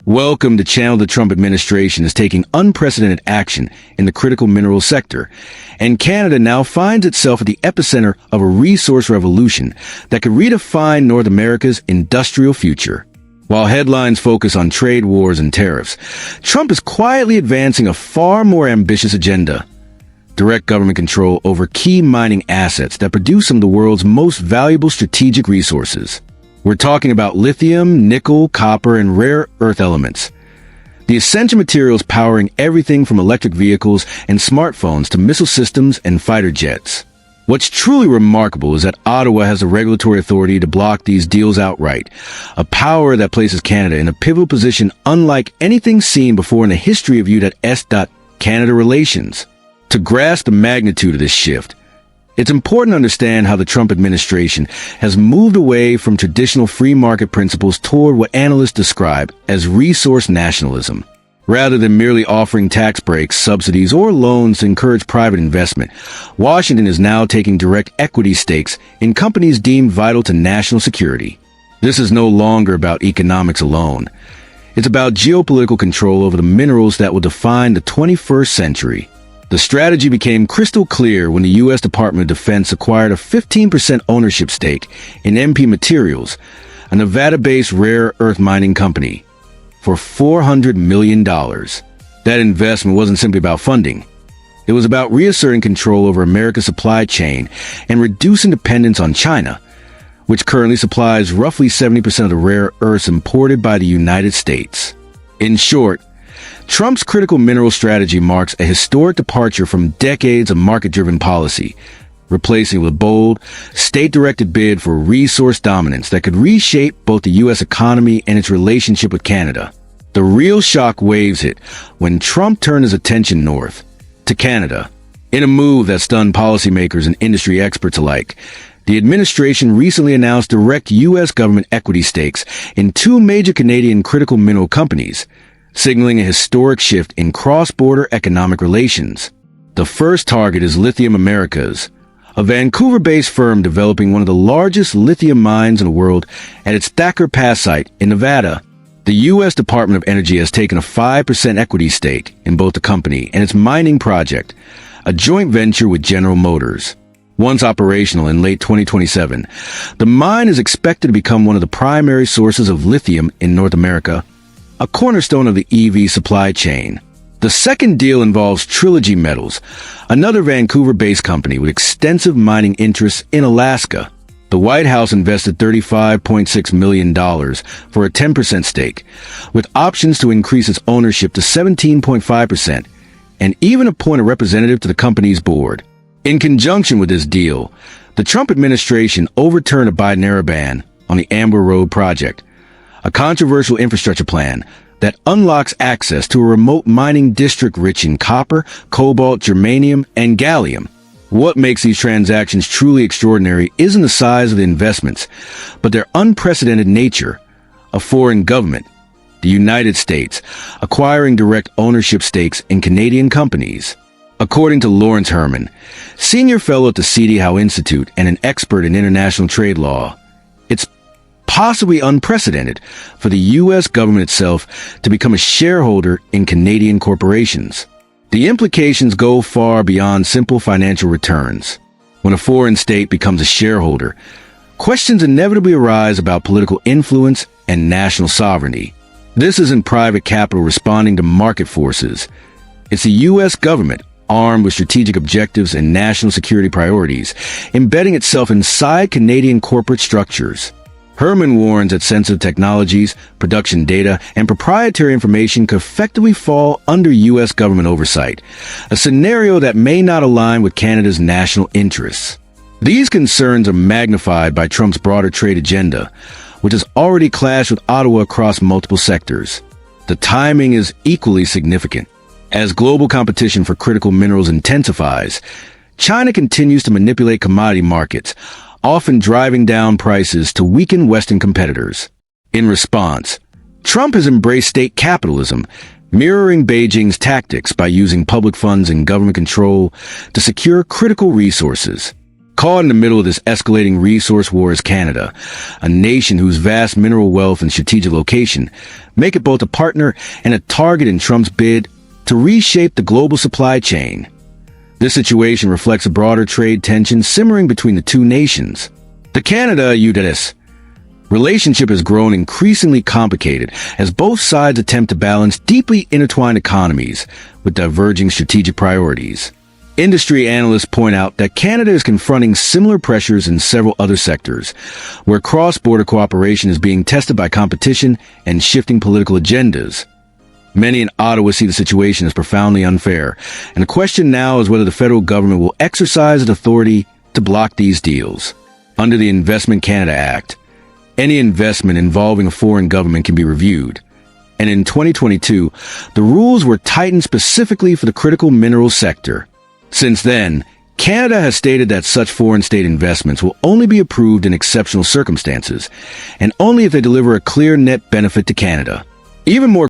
Welcome to Channel. The Trump administration is taking unprecedented action in the critical mineral sector, and Canada now finds itself at the epicenter of a resource revolution that could redefine North America's industrial future. While headlines focus on trade wars and tariffs, Trump is quietly advancing a far more ambitious agenda: direct government control over key mining assets that produce some of the world's most valuable strategic resources. We're talking about lithium, nickel, copper, and rare earth elements, the essential materials powering everything from electric vehicles and smartphones to missile systems and fighter jets. What's truly remarkable is that Ottawa has the regulatory authority to block these deals outright, a power that places Canada in a pivotal position unlike anything seen before in the history of U.S.-Canada relations. To grasp the magnitude of this shift, it's important to understand how the Trump administration has moved away from traditional free market principles toward what analysts describe as resource nationalism. Rather than merely offering tax breaks, subsidies, or loans to encourage private investment, Washington is now taking direct equity stakes in companies deemed vital to national security. This is no longer about economics alone. It's about geopolitical control over the minerals that will define the 21st century. The strategy became crystal clear when the U.S. Department of Defense acquired a 15% ownership stake in MP Materials, a Nevada-based rare earth mining company, for $400 million. That investment wasn't simply about funding. It was about reasserting control over America's supply chain and reducing dependence on China, which currently supplies roughly 70% of the rare earths imported by the United States. In short, Trump's critical mineral strategy marks a historic departure from decades of market-driven policy, replacing with a bold, state-directed bid for resource dominance that could reshape both the U.S. economy and its relationship with Canada. The real shock waves hit when Trump turned his attention north, to Canada. In a move that stunned policymakers and industry experts alike, the administration recently announced direct U.S. government equity stakes in two major Canadian critical mineral companies, signaling a historic shift in cross-border economic relations. The first target is Lithium Americas, a Vancouver-based firm developing one of the largest lithium mines in the world at its Thacker Pass site in Nevada. The U.S. Department of Energy has taken a 5% equity stake in both the company and its mining project, a joint venture with General Motors. Once operational in late 2027, the mine is expected to become one of the primary sources of lithium in North America, a cornerstone of the EV supply chain. The second deal involves Trilogy Metals, another Vancouver-based company with extensive mining interests in Alaska. The White House invested $35.6 million for a 10% stake, with options to increase its ownership to 17.5% and even appoint a representative to the company's board. In conjunction with this deal, the Trump administration overturned a Biden-era ban on the Amber Road project, a controversial infrastructure plan that unlocks access to a remote mining district rich in copper, cobalt, germanium, and gallium. What makes these transactions truly extraordinary isn't the size of the investments, but their unprecedented nature. A foreign government, the United States, acquiring direct ownership stakes in Canadian companies. According to Lawrence Herman, senior fellow at the C.D. Howe Institute and an expert in international trade law, it's possibly unprecedented for the U.S. government itself to become a shareholder in Canadian corporations. The implications go far beyond simple financial returns. When a foreign state becomes a shareholder, questions inevitably arise about political influence and national sovereignty. This isn't private capital responding to market forces. It's the U.S. government, armed with strategic objectives and national security priorities, embedding itself inside Canadian corporate structures. Herman warns that sensitive technologies, production data, and proprietary information could effectively fall under U.S. government oversight, a scenario that may not align with Canada's national interests. These concerns are magnified by Trump's broader trade agenda, which has already clashed with Ottawa across multiple sectors. The timing is equally significant. As global competition for critical minerals intensifies, China continues to manipulate commodity markets, often driving down prices to weaken Western competitors. In response, Trump has embraced state capitalism, mirroring Beijing's tactics by using public funds and government control to secure critical resources. Caught in the middle of this escalating resource war is Canada, a nation whose vast mineral wealth and strategic location make it both a partner and a target in Trump's bid to reshape the global supply chain. This situation reflects a broader trade tension simmering between the two nations. The Canada-U.S. relationship has grown increasingly complicated as both sides attempt to balance deeply intertwined economies with diverging strategic priorities. Industry analysts point out that Canada is confronting similar pressures in several other sectors, where cross-border cooperation is being tested by competition and shifting political agendas. Many in Ottawa see the situation as profoundly unfair, and the question now is whether the federal government will exercise its authority to block these deals. Under the Investment Canada Act, any investment involving a foreign government can be reviewed. And in 2022, the rules were tightened specifically for the critical mineral sector. Since then, Canada has stated that such foreign state investments will only be approved in exceptional circumstances, and only if they deliver a clear net benefit to Canada. Even more